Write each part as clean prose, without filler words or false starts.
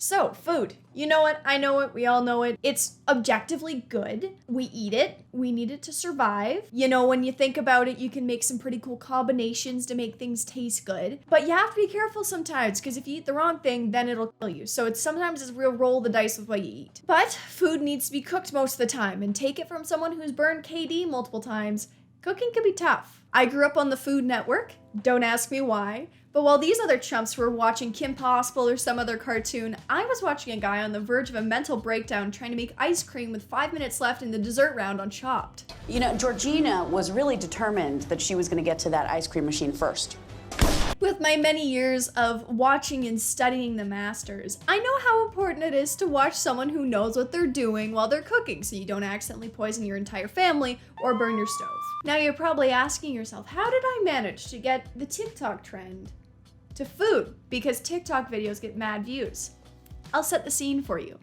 So, food. You know it, I know it, we all know it. It's objectively good. We eat it. We need it to survive. You know, when you think about it, you can make some pretty cool combinations to make things taste good. But you have to be careful sometimes, because if you eat the wrong thing, then it'll kill you. So sometimes it's real roll the dice with what you eat. But food needs to be cooked most of the time, and take it from someone who's burned KD multiple times, cooking can be tough. I grew up on the Food Network. Don't ask me why. But while these other chumps were watching Kim Possible or some other cartoon, I was watching a guy on the verge of a mental breakdown trying to make ice cream with 5 minutes left in the dessert round on Chopped. You know, Georgina was really determined that she was going to get to that ice cream machine first. With my many years of watching and studying the masters, I know how important it is to watch someone who knows what they're doing while they're cooking so you don't accidentally poison your entire family or burn your stove. Now you're probably asking yourself, how did I manage to get the TikTok trend to food? Because TikTok videos get mad views. I'll set the scene for you.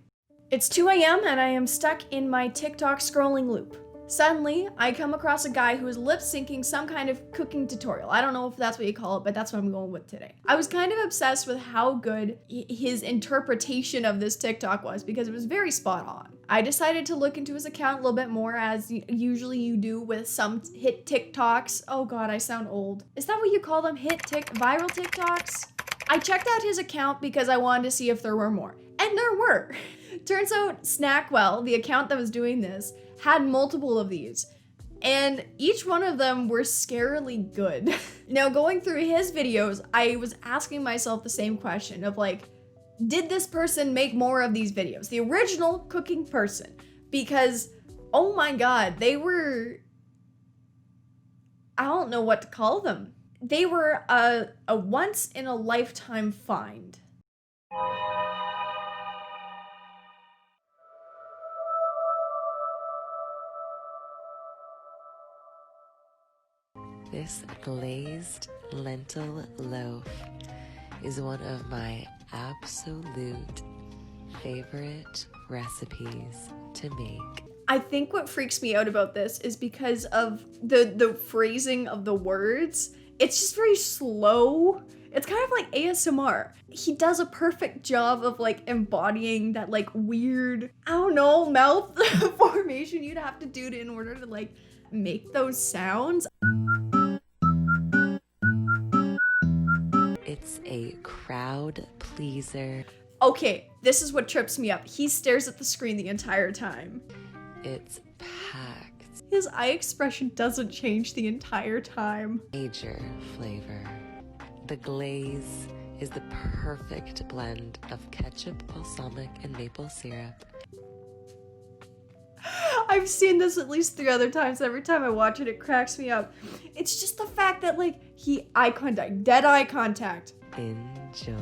It's 2 a.m. and I am stuck in my TikTok scrolling loop. Suddenly, I come across a guy who is lip syncing some kind of cooking tutorial. I don't know if that's what you call it, but that's what I'm going with today. I was kind of obsessed with how good his interpretation of this TikTok was because it was very spot on. I decided to look into his account a little bit more, as usually you do with some hit TikToks. Oh God, I sound old. Is that what you call them? Viral TikToks? I checked out his account because I wanted to see if there were more. And there were. Turns out Snackswell, the account that was doing this, had multiple of these, and each one of them were scarily good. Now, going through his videos, I was asking myself the same question of like, did this person make more of these videos? The original cooking person, because oh my God, they were, I don't know what to call them. They were a once in a lifetime find. This glazed lentil loaf is one of my absolute favorite recipes to make. I think what freaks me out about this is because of the phrasing of the words. It's just very slow. It's kind of like ASMR. He does a perfect job of like embodying that like weird, I don't know, mouth formation you'd have to do in order to like make those sounds. It's a crowd pleaser. Okay, this is what trips me up. He stares at the screen the entire time. It's packed. His eye expression doesn't change the entire time. Major flavor. The glaze is the perfect blend of ketchup, balsamic, and maple syrup. I've seen this at least 3 other times. Every time I watch it, it cracks me up. It's just the fact that like eye contact, dead eye contact. Enjoy.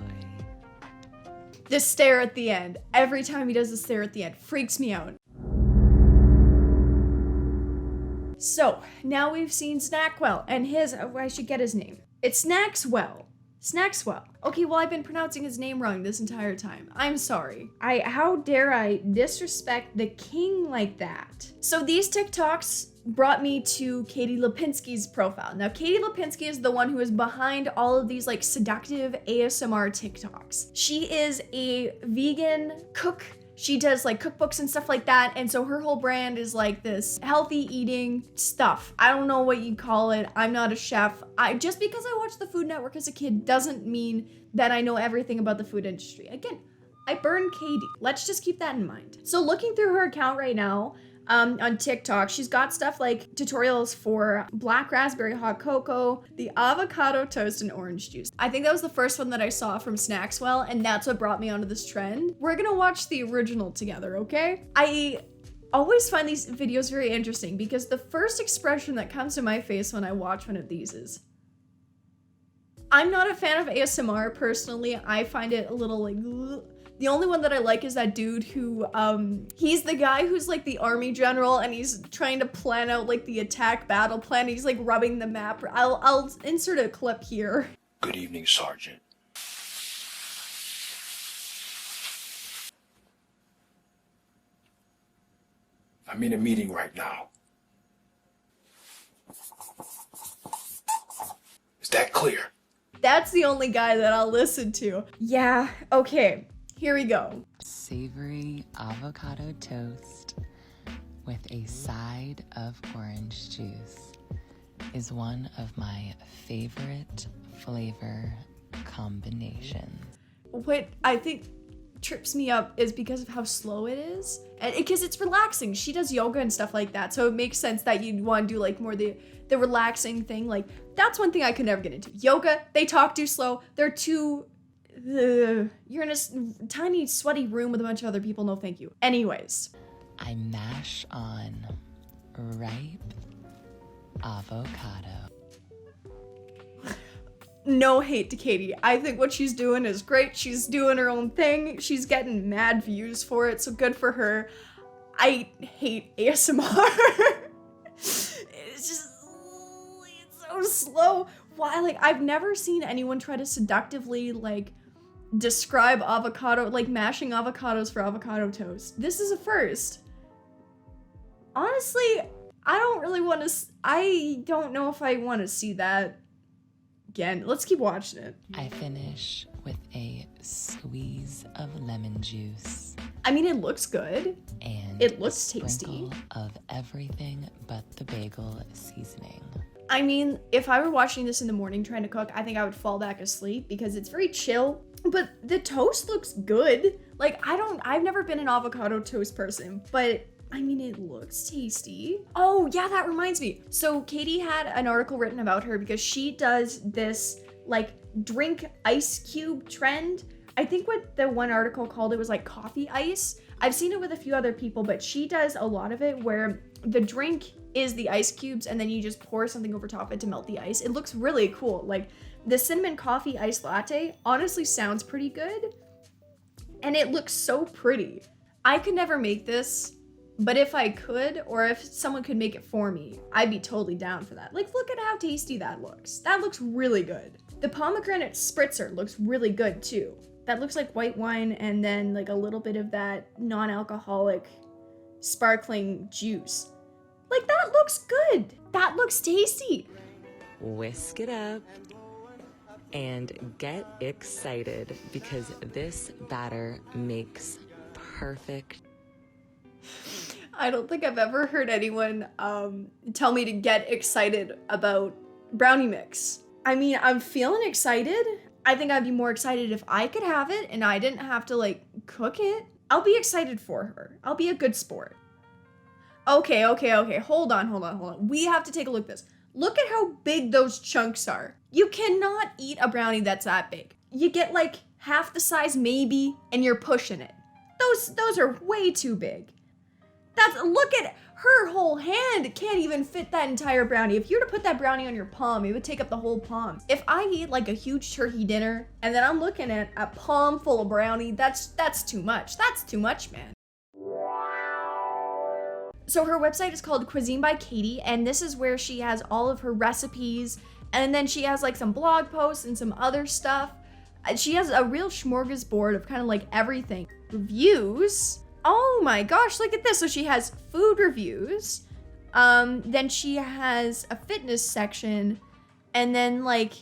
This stare at the end. Every time he does the stare at the end, freaks me out. So now we've seen Snackswell and his, oh, I should get his name. It's Snackswell. Snackswell. Okay, well, I've been pronouncing his name wrong this entire time. I'm sorry. How dare I disrespect the king like that? So these TikToks brought me to Katie Lipinski's profile. Now, Katie Lipinski is the one who is behind all of these like seductive ASMR TikToks. She is a vegan cook. She does like cookbooks and stuff like that, and so her whole brand is like this healthy eating stuff. I don't know what you call it. I'm not a chef. Just because I watched the Food Network as a kid doesn't mean that I know everything about the food industry. Again, I burned Katie. Let's just keep that in mind. So looking through her account right now, on TikTok, she's got stuff like tutorials for black raspberry hot cocoa, the avocado toast, and orange juice. I think that was the first one that I saw from Snackswell, and that's what brought me onto this trend. We're gonna watch the original together, okay? I always find these videos very interesting because the first expression that comes to my face when I watch one of these is, I'm not a fan of ASMR personally. I find it a little like, ugh. The only one that I like is that dude who, he's the guy who's like the army general and he's trying to plan out like the attack battle plan. He's like rubbing the map. I'll insert a clip here. Good evening, Sergeant. I'm in a meeting right now. Is that clear? That's the only guy that I'll listen to. Yeah, okay. Here we go. Savory avocado toast with a side of orange juice is one of my favorite flavor combinations. What I think trips me up is because of how slow it is, and because it's relaxing. She does yoga and stuff like that, so it makes sense that you'd want to do like more the relaxing thing. Like, that's one thing I could never get into. Yoga, they talk too slow. They're too you're in a tiny sweaty room with a bunch of other people. No thank you. Anyways, I mash on ripe avocado. no hate to Katie. I think what she's doing is great. She's doing her own thing. She's getting mad views for it, so good for her. I hate ASMR. It's just, it's so slow. Why? Like, I've never seen anyone try to seductively, like, describe avocado, like mashing avocados for avocado toast. This is a first. Honestly, I don't really want to, I don't know if I want to see that again. Let's keep watching it. I finish with a squeeze of lemon juice. I mean, it looks good. And it looks a tasty. sprinkle of everything but the bagel seasoning. I mean, if I were watching this in the morning trying to cook, I think I would fall back asleep because it's very chill. But the toast looks good. Like, I've never been an avocado toast person, but I mean, it looks tasty. Oh, yeah, that reminds me. So Katie had an article written about her because she does this, like, drink ice cube trend. I think what the one article called it was, like, coffee ice. I've seen it with a few other people, but she does a lot of it where the drink is the ice cubes and then you just pour something over top of it to melt the ice. It looks really cool. Like, the cinnamon coffee iced latte honestly sounds pretty good. And it looks so pretty. I could never make this, but if I could, or if someone could make it for me, I'd be totally down for that. Like, look at how tasty that looks. That looks really good. The pomegranate spritzer looks really good too. That looks like white wine and then like a little bit of that non-alcoholic sparkling juice. Like, that looks good. That looks tasty. Whisk it up and get excited because this batter makes perfect. I don't think I've ever heard anyone tell me to get excited about brownie mix. I mean, I'm feeling excited. I think I'd be more excited if I could have it and I didn't have to, like, cook it. I'll be excited for her. I'll be a good sport. Okay. Hold on. We have to take a look at this. Look at how big those chunks are. You cannot eat a brownie that's that big. You get like half the size maybe, and you're pushing it. Those are way too big. Look at her whole hand. Can't even fit that entire brownie. If you were to put that brownie on your palm, it would take up the whole palm. If I eat like a huge turkey dinner and then I'm looking at a palm full of brownie, that's too much. That's too much, man. So her website is called Cuisine by Katie, and this is where she has all of her recipes, and then she has like some blog posts and some other stuff. She has a real smorgasbord of kind of like everything. Reviews. Oh my gosh, look at this. So she has food reviews, then she has a fitness section, and then like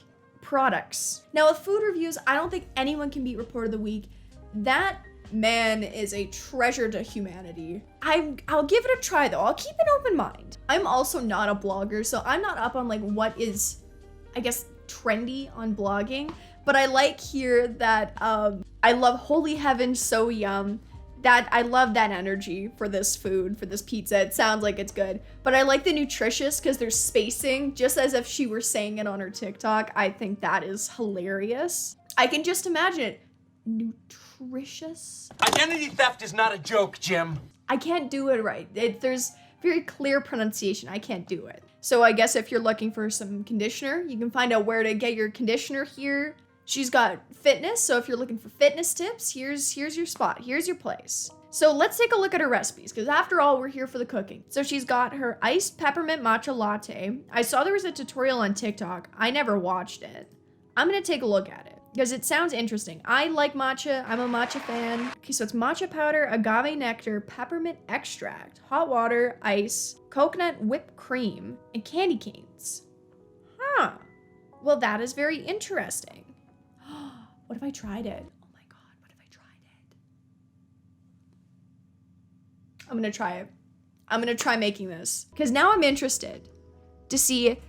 products. Now with food reviews, I don't think anyone can beat Report of the Week. That man is a treasure to humanity. I'll give it a try though. I'll keep an open mind. I'm also not a blogger, so I'm not up on like what is, I guess, trendy on blogging, but I like here that I love Holy Heaven, so yum. That I love that energy for this food, for this pizza. It sounds like it's good, but I like the nutritious because there's spacing, just as if she were saying it on her TikTok. I think that is hilarious. I can just imagine it. Nutritious. Identity theft is not a joke, Jim. I can't do it right. There's very clear pronunciation. I can't do it. So I guess if you're looking for some conditioner, you can find out where to get your conditioner here. She's got fitness, so if you're looking for fitness tips, here's your spot. Here's your place. So let's take a look at her recipes, because after all, we're here for the cooking. So she's got her iced peppermint matcha latte. I saw there was a tutorial on TikTok. I never watched it. I'm gonna take a look at it, because it sounds interesting. I like matcha. I'm a matcha fan. Okay, so it's matcha powder, agave nectar, peppermint extract, hot water, ice, coconut whipped cream, and candy canes. Huh. Well, that is very interesting. What if I tried it? Oh my God, what if I tried it? I'm gonna try it. I'm gonna try making this. Because now I'm interested to see,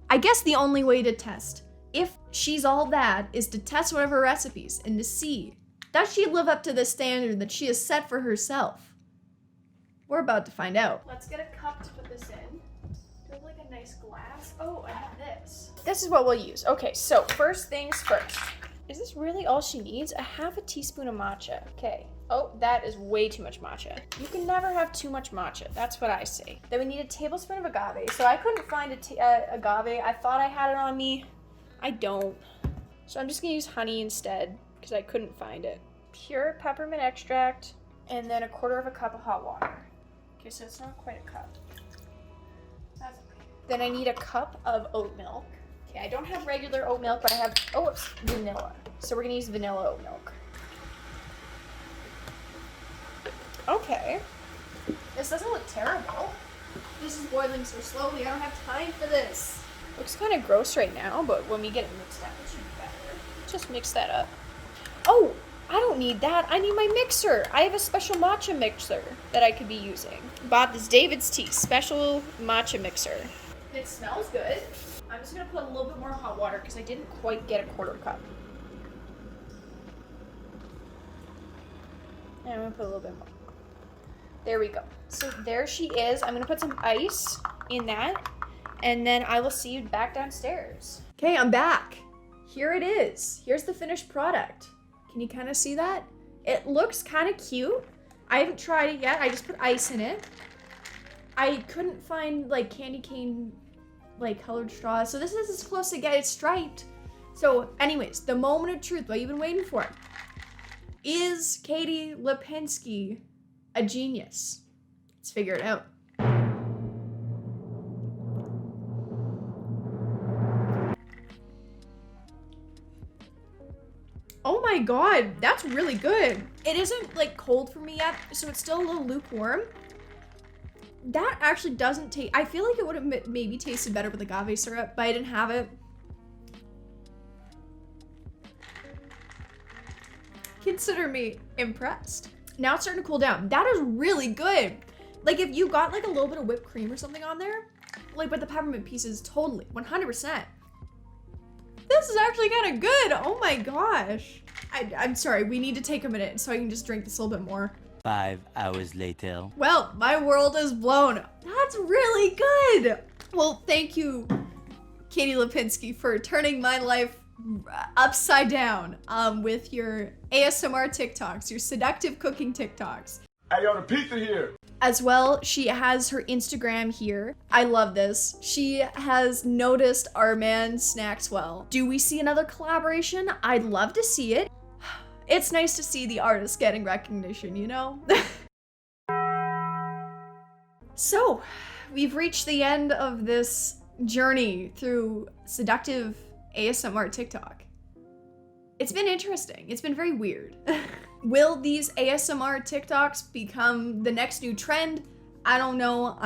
I guess the only way to test if she's all that is to test one of her recipes and to see, does she live up to the standard that she has set for herself? We're about to find out. Let's get a cup to put this in. Do I have like a nice glass? Oh, I have this. This is what we'll use. Okay, so first things first. Is this really all she needs? A half a teaspoon of matcha. Okay. Oh, that is way too much matcha. You can never have too much matcha. That's what I say. Then we need a tablespoon of agave. So I couldn't find agave. I thought I had it on me. I don't. So I'm just gonna use honey instead because I couldn't find it. Pure peppermint extract and then 1/4 cup of hot water. Okay, so it's not quite a cup. That's okay. Then I need a cup of oat milk. Okay, I don't have regular oat milk, but I have, vanilla. So we're gonna use vanilla oat milk. Okay. This doesn't look terrible. This is boiling so slowly, I don't have time for this. Looks kind of gross right now, but when we get it mixed up, it should be better. Just mix that up. Oh, I don't need that. I need my mixer. I have a special matcha mixer that I could be using. Bought this David's Tea special matcha mixer. It smells good. I'm just gonna put a little bit more hot water because I didn't quite get 1/4 cup. And I'm gonna put a little bit more. There we go. So there she is. I'm gonna put some ice in that, and then I will see you back downstairs. Okay, I'm back. Here it is. Here's the finished product. Can you kind of see that? It looks kind of cute. I haven't tried it yet. I just put ice in it. I couldn't find like candy cane like colored straws. So this is as close to get. It's striped. So anyways, the moment of truth, what you've been waiting for. Is Katie Lipinski a genius? Let's figure it out. Oh my god, that's really good. It isn't like cold for me yet, so it's still a little lukewarm. That actually doesn't taste, I feel like it would have maybe tasted better with agave syrup, but I didn't have it. Consider me impressed. Now it's starting to cool down. That is really good. Like if you got like a little bit of whipped cream or something on there, like with the peppermint pieces, totally, 100%. This is actually kind of good. Oh my gosh. I'm sorry, we need to take a minute so I can just drink this a little bit more. 5 hours later. Well, my world is blown. That's really good. Well, thank you, Katie Lipinski, for turning my life upside down with your ASMR TikToks, your seductive cooking TikToks. Hey, yo, the pizza here. As well, she has her Instagram here. I love this. She has noticed our man Snackswell. Do we see another collaboration? I'd love to see it. It's nice to see the artist getting recognition, you know? So, we've reached the end of this journey through seductive ASMR TikTok. It's been interesting. It's been very weird. Will these ASMR TikToks become the next new trend? I don't know.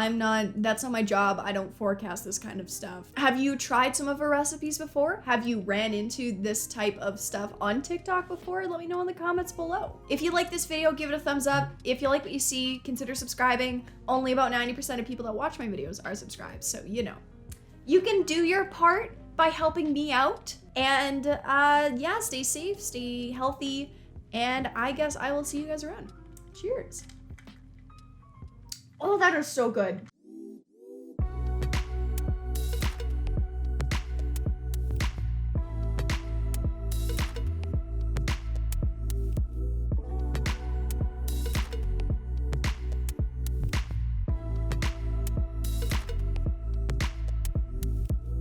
That's not my job. I don't forecast this kind of stuff. Have you tried some of her recipes before? Have you ran into this type of stuff on TikTok before? Let me know in the comments below. If you like this video, give it a thumbs up. If you like what you see, consider subscribing. Only about 90% of people that watch my videos are subscribed, so you know. You can do your part by helping me out. And yeah, stay safe, stay healthy, and I guess I will see you guys around. Cheers. Oh, that is so good.